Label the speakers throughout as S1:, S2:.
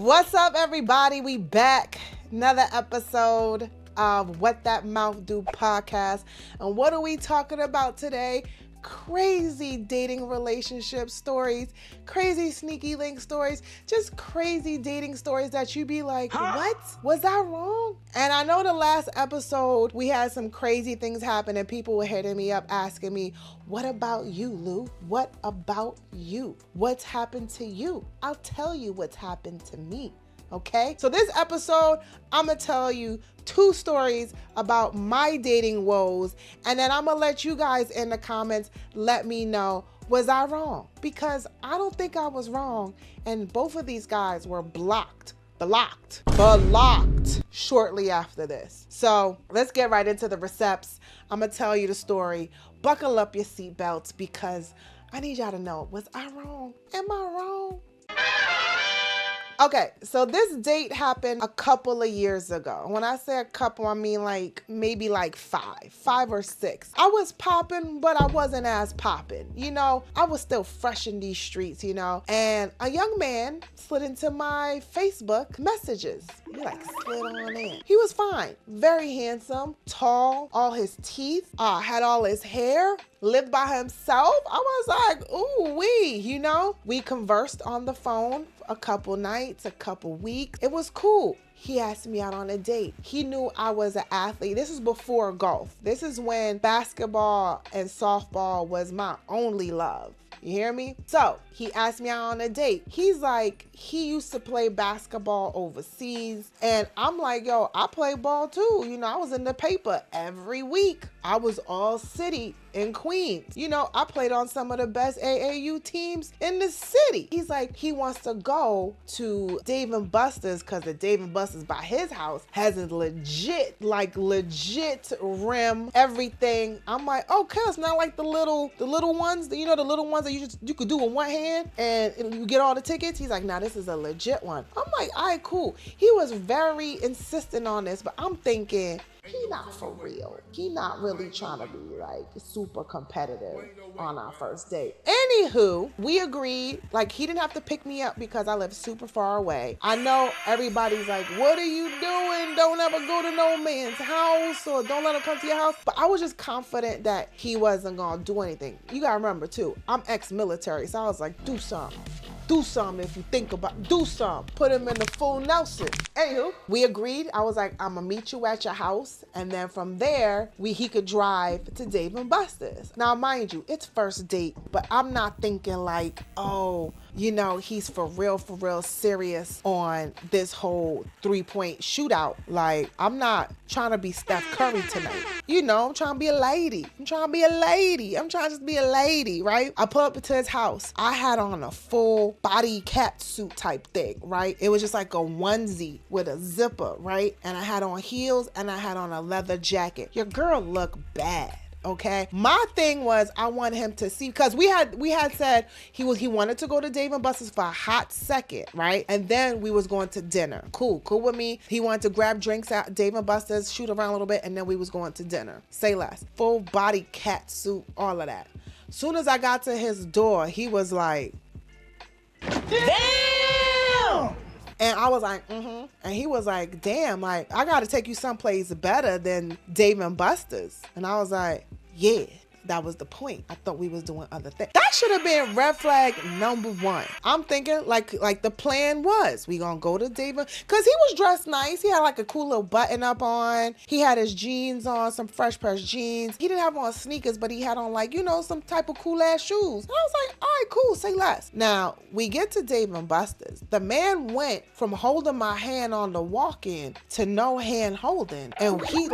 S1: What's up, everybody? We back. Another episode of What That Mouth Do podcast. And what are we talking about today? Crazy dating relationship stories, crazy sneaky link stories, just crazy dating stories that you be like, what? Was I wrong? And I know the last episode we had some crazy things happen and people were hitting me up asking me, what about you, Lou? What about you? What's happened to you? I'll tell you what's happened to me. Okay, so this episode, I'm gonna tell you 2 stories about my dating woes, and then I'm gonna let you guys in the comments let me know, was I wrong? Because I don't think I was wrong, and both of these guys were blocked shortly after this. So let's get right into the receipts. I'm gonna tell you the story. Buckle up your seatbelts because I need y'all to know, was I wrong? Am I wrong? Okay, so this date happened a couple of years ago. When I say a couple, I mean maybe 5 or 6. I was popping, but I wasn't as popping. You know, I was still fresh in these streets, you know, and a young man slid into my Facebook messages. He slid on in. He was fine, very handsome, tall, all his teeth, had all his hair, lived by himself. I was like, ooh wee, you know. We conversed on the phone a couple nights, a couple weeks. It was cool. He asked me out on a date. He knew I was an athlete. This is before golf. This is when basketball and softball was my only love. You hear me? So he asked me out on a date. He's like, he used to play basketball overseas. And I'm like, yo, I play ball too. You know, I was in the paper every week. I was all city in Queens. You know, I played on some of the best AAU teams in the city. He's like, he wants to go to Dave & Buster's because the Dave & Buster's by his house has a legit rim, everything. I'm like, okay, it's not like the little ones, you know, the little ones that you could do with one hand and you get all the tickets. He's like, nah, this is a legit one. I'm like, all right, cool. He was very insistent on this, but I'm thinking, he not for real. He not really trying to be super competitive on our first date. Anywho, we agreed, he didn't have to pick me up because I live super far away. I know everybody's like, what are you doing? Don't ever go to no man's house or don't let him come to your house. But I was just confident that he wasn't gonna do anything. You gotta remember too, I'm ex-military, so I was like, do something. Do something if you think about it. Do something. Put him in the full Nelson. Anywho, we agreed. I was like, I'm gonna meet you at your house. And then from there, he could drive to Dave & Buster's. Now, mind you, it's first date, but I'm not thinking oh, you know, he's for real serious on this whole 3-point shootout. I'm not trying to be Steph Curry tonight. You know, I'm trying to be a lady. I'm trying to just be a lady, right? I pull up to his house. I had on a full body cat suit type thing, right? It was just like a onesie with a zipper, right? And I had on heels and I had on a leather jacket. Your girl looked bad. Okay. My thing was I wanted him to see, because we had said he wanted to go to Dave & Buster's for a hot second, right? And then we was going to dinner. Cool with me. He wanted to grab drinks at Dave & Buster's, shoot around a little bit, and then we was going to dinner. Say less. Full body cat suit, all of that. Soon as I got to his door, he was like, damn! And I was like, mm-hmm. And he was like, damn, I got to take you someplace better than Dave & Buster's. And I was like, yeah, that was the point. I thought we was doing other things. That should have been red flag number 1. I'm thinking like the plan was, we gonna go to Dave, because he was dressed nice. He had a cool little button up on. He had his jeans on, some fresh press jeans. He didn't have on sneakers, but he had on some type of cool ass shoes. And I was like, all right, cool, say less. Now we get to Dave & Buster's. The man went from holding my hand on the walk-in to no hand holding, and he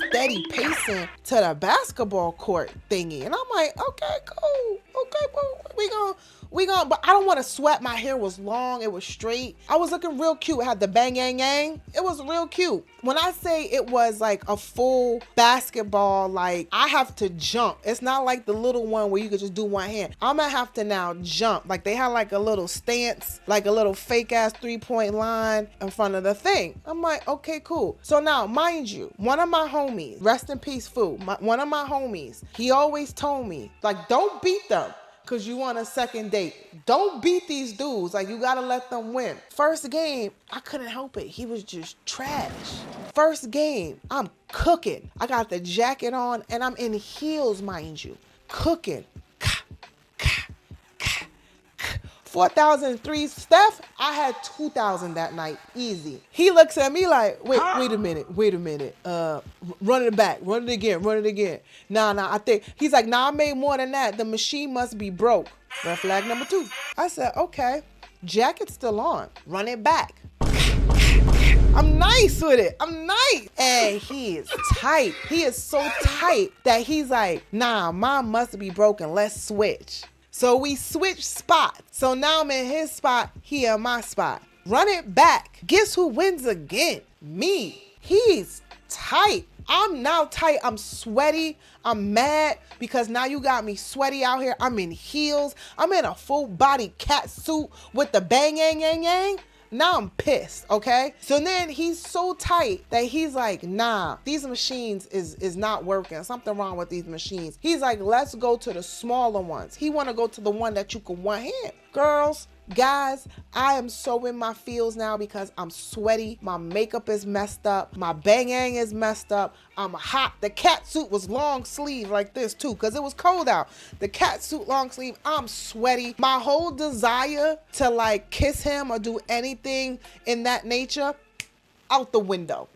S1: steady pacing to the basketball court thingy. And I'm like, okay, cool. Okay, well, we gonna, but I don't want to sweat. My hair was long. It was straight. I was looking real cute. It had the bang, yang, yang. It was real cute. When I say it was a full basketball, I have to jump. It's not like the little one where you could just do one hand. I'm gonna have to now jump. They had a little stance, a little fake ass 3-point line in front of the thing. I'm like, okay, cool. So now, mind you, one of my homies, rest in peace, Fu, one of my homies, he always told me, don't beat them. because you want a second date. Don't beat these dudes. Like, you gotta let them win. First game, I couldn't help it. He was just trash. First game, I'm cooking. I got the jacket on and I'm in heels, mind you. Cooking. 4,003 Steph, I had 2,000 that night, easy. He looks at me like, wait a minute. Run it back, run it again. Nah, I think, he's like, nah, I made more than that. The machine must be broke. Red flag number 2. I said, okay, jacket's still on, run it back. I'm nice with it, I'm nice. And he is tight. He is so tight that he's like, nah, mine must be broken, let's switch. So we switched spots. So now I'm in his spot, he in my spot. Run it back. Guess who wins again? Me. He's tight. I'm now tight. I'm sweaty. I'm mad because now you got me sweaty out here. I'm in heels. I'm in a full body cat suit with the bang, yang, yang, yang. Now I'm pissed, okay? So then he's so tight that he's like, nah, these machines is not working. Something wrong with these machines. He's like, let's go to the smaller ones. He wanna go to the one that you can one hand. Girls, guys, I am so in my feels now because I'm sweaty. My makeup is messed up. My bang-ang is messed up. I'm hot. The cat suit was long sleeve like this too because it was cold out. The cat suit long sleeve, I'm sweaty. My whole desire to like kiss him or do anything in that nature, out the window.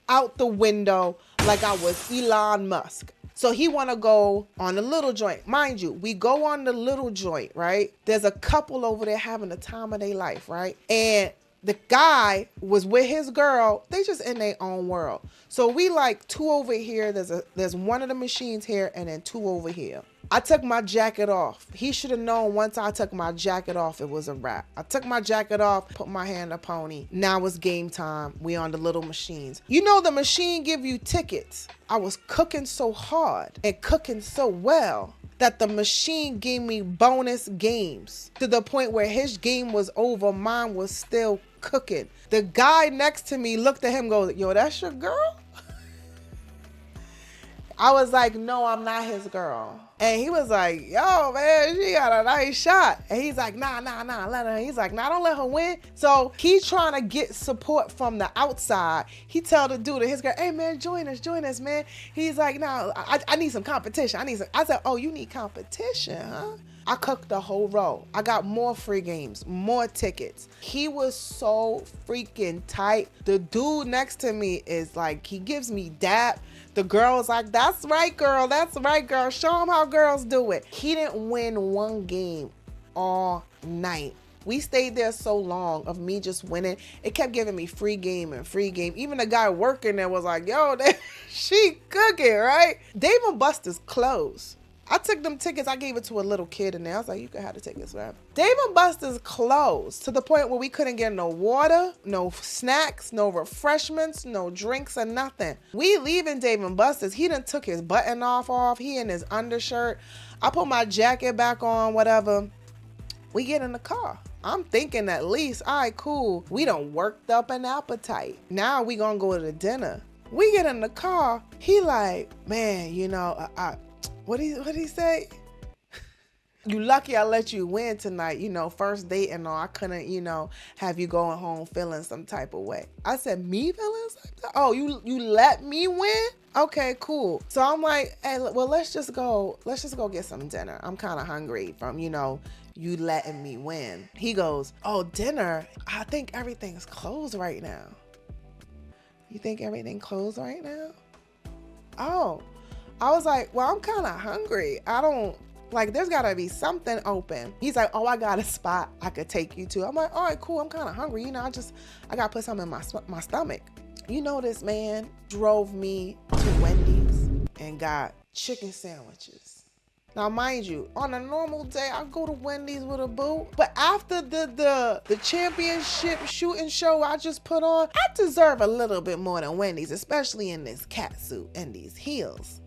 S1: Out the window like I was Elon Musk. So he want to go on the little joint. Mind you, we go on the little joint, right? There's a couple over there having the time of their life, right? And the guy was with his girl. They just in their own world. So we like 2 over here. There's one of the machines here and then 2 over here. I took my jacket off. He should have known once I took my jacket off, it was a wrap. I took my jacket off, put my hand on pony. Now it's game time. We on the little machines. You know the machine give you tickets. I was cooking so hard and cooking so well that the machine gave me bonus games to the point where his game was over, mine was still cooking. The guy next to me looked at him and goes, yo, that's your girl? I was like, no, I'm not his girl. And he was like, yo, man, she got a nice shot. And he's like, nah, let her. He's like, nah, don't let her win. So he's trying to get support from the outside. He tell the dude, his girl, hey, man, join us, man. He's like, nah, I need some competition. I said, oh, you need competition, huh? I cooked the whole row. I got more free games, more tickets. He was so freaking tight. The dude next to me is like, he gives me dap. The girl's like, that's right, girl. That's right, girl. Show him how girls do it. He didn't win one game all night. We stayed there so long of me just winning. It kept giving me free game and free game. Even the guy working there was like, yo, she cooking, right? Dave & Buster's closed. I took them tickets. I gave it to a little kid in there. I was like, you can have the tickets, man. Dave & Buster's closed to the point where we couldn't get no water, no snacks, no refreshments, no drinks or nothing. We leaving Dave & Buster's. He done took his button off. He in his undershirt. I put my jacket back on, whatever. We get in the car. I'm thinking at least, all right, cool. We done worked up an appetite. Now we gonna go to dinner. We get in the car. He like, man, you know, what did he say? You lucky I let you win tonight, you know, first date and all. I couldn't, you know, have you going home feeling some type of way. I said, me feeling some type? Oh, you let me win? Okay, cool. So I'm like, hey, well, let's just go get some dinner. I'm kind of hungry from, you know, you letting me win. He goes, oh, dinner? I think everything's closed right now. You think everything closed right now? Oh. I was like, well, I'm kind of hungry. There's got to be something open. He's like, oh, I got a spot I could take you to. I'm like, all right, cool. I'm kind of hungry. You know, I got to put something in my stomach. You know, this man drove me to Wendy's and got chicken sandwiches. Now, mind you, on a normal day, I go to Wendy's with a boo. But after the championship shooting show I just put on, I deserve a little bit more than Wendy's, especially in this cat suit and these heels.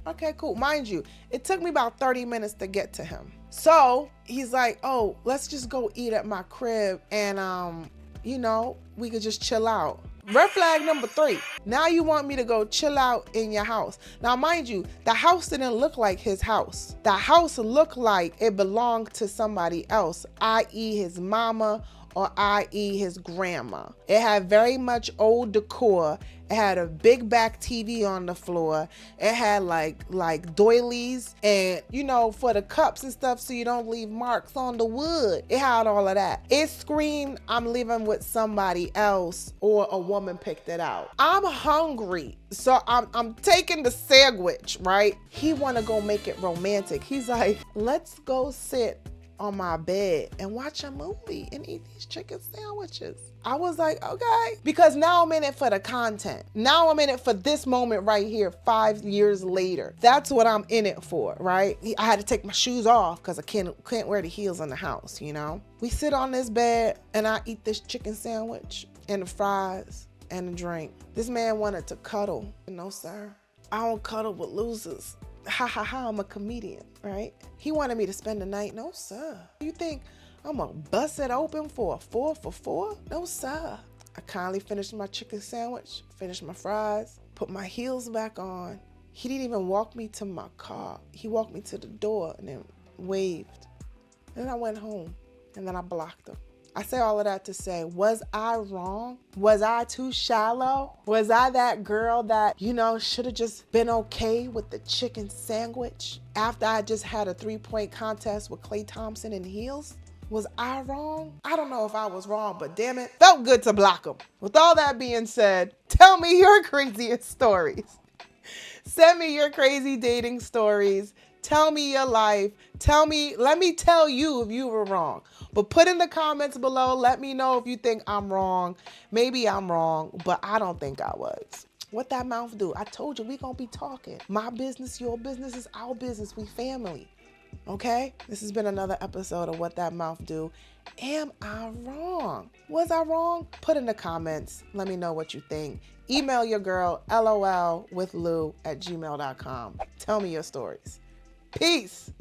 S1: Okay, cool. Mind you, it took me about 30 minutes to get to him. So he's like, oh, let's just go eat at my crib and, you know, we could just chill out. Red flag number 3. Now you want me to go chill out in your house. Now, mind you, the house didn't look like his house. The house looked like it belonged to somebody else, i.e. his mama or i.e. his grandma. It had very much old decor. It had a big back TV on the floor. It had like doilies and, you know, for the cups and stuff so you don't leave marks on the wood. It had all of that. It screamed, I'm living with somebody else, or a woman picked it out. I'm hungry, so I'm taking the sandwich, right? He wanna go make it romantic. He's like, let's go sit on my bed and watch a movie and eat these chicken sandwiches. I was like, okay, because now I'm in it for the content. Now I'm in it for this moment right here, 5 years later. That's what I'm in it for, right? I had to take my shoes off because I can't wear the heels in the house, you know? We sit on this bed and I eat this chicken sandwich and the fries and the drink. This man wanted to cuddle. No, sir. I don't cuddle with losers. Ha ha ha, I'm a comedian, right? He wanted me to spend the night. No, sir. You think I'm gonna bust it open for a 4 for $4? No, sir. I kindly finished my chicken sandwich, finished my fries, put my heels back on. He didn't even walk me to my car. He walked me to the door and then waved. And then I went home and then I blocked him. I say all of that to say, was I wrong? Was I too shallow? Was I that girl that, you know, should have just been okay with the chicken sandwich after I just had a 3-point contest with Klay Thompson in heels? Was I wrong? I don't know if I was wrong, but damn it, felt good to block him. With all that being said, tell me your craziest stories. Send me your crazy dating stories. Tell me your life. Let me tell you if you were wrong. But put in the comments below, let me know if you think I'm wrong. Maybe I'm wrong, but I don't think I was. What that mouth do? I told you we gonna be talking. My business, your business is our business. We family. Okay? This has been another episode of What That Mouth Do. Am I wrong? Was I wrong? Put in the comments. Let me know what you think. Email your girl, LOLwithlou@gmail.com. Tell me your stories. Peace.